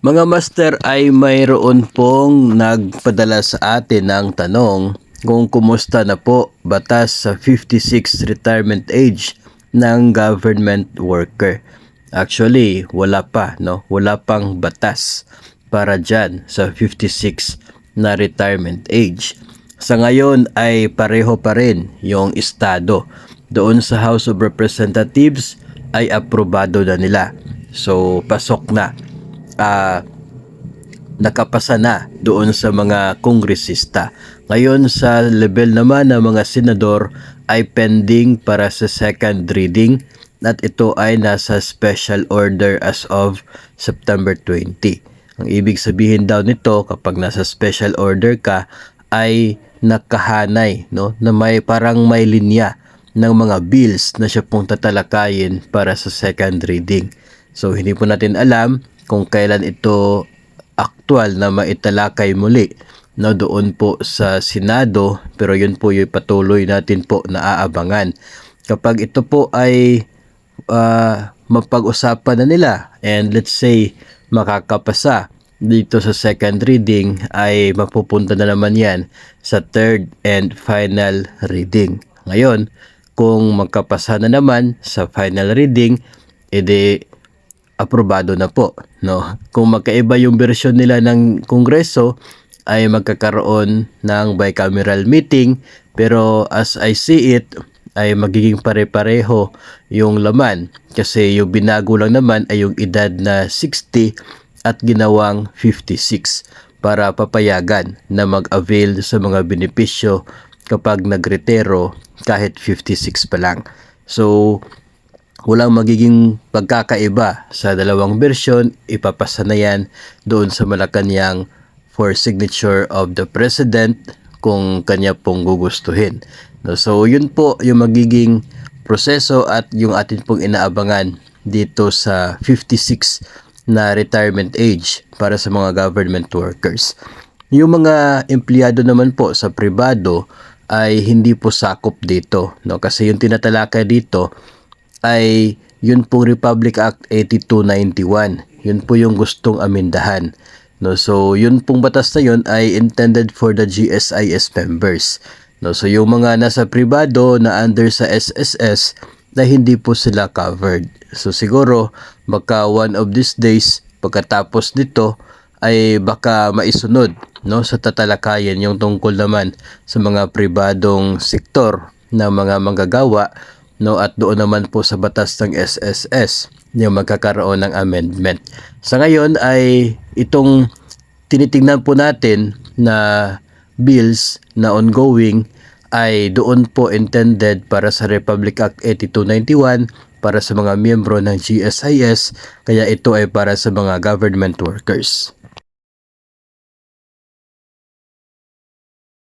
Mga master, ay mayroon pong nagpadala sa atin ng tanong kung kumusta na po batas sa 56 retirement age ng government worker. Actually, wala pa, no? Wala pang batas para dyan sa 56 na retirement age. Sa ngayon ay pareho pa rin yung estado. Doon sa House of Representatives ay aprobado na nila. So, pasok na. Nakapasa na doon sa mga kongresista. Ngayon sa level naman ng mga senador ay pending para sa second reading at ito ay nasa special order as of September 20. Ang ibig sabihin daw nito, kapag nasa special order ka ay nakahanay, no, na may parang may linya ng mga bills na siya pong tatalakayin para sa second reading. So hindi po natin alam kung kailan ito aktual na maitalakay muli, no, doon po sa Senado, pero yun po yung patuloy natin po na aabangan. Kapag ito po ay mapag-usapan na nila and let's say makakapasa dito sa second reading, ay mapupunta na naman yan sa third and final reading. Ngayon, kung magkapasa na naman sa final reading, edi aprobado na po, no? Kung magkaiba yung version nila ng Kongreso, ay magkakaroon ng bicameral meeting, pero as I see it ay magiging pare-pareho yung laman, kasi yung binago lang naman ay yung edad na 60 at ginawang 56 para papayagan na mag-avail sa mga benepisyo kapag nagretiro kahit 56 pa lang. So walang magiging pagkakaiba sa dalawang version, ipapasa na yan doon sa Malacanang for signature of the President kung kanya pong gugustuhin. So yun po yung magiging proseso at yung atin pong inaabangan dito sa 56 na retirement age para sa mga government workers. Yung mga empleyado naman po sa pribado ay hindi po sakop dito, no? Kasi yung tinatalakay dito ay yun pong Republic Act 8291. Yun po yung gustong amindahan, no? So yun pong batas na yun ay intended for the GSIS members, no? So yung mga nasa pribado na under sa SSS na hindi po sila covered. So siguro baka one of these days pagkatapos nito ay baka maisunod, no, sa tatalakayan yung tungkol naman sa mga pribadong sektor na mga manggagawa, no, at doon naman po sa batas ng SSS yung magkakaroon ng amendment. Sa ngayon ay itong tinitingnan po natin na bills na ongoing ay doon po intended para sa Republic Act 8291 para sa mga miyembro ng GSIS, kaya ito ay para sa mga government workers.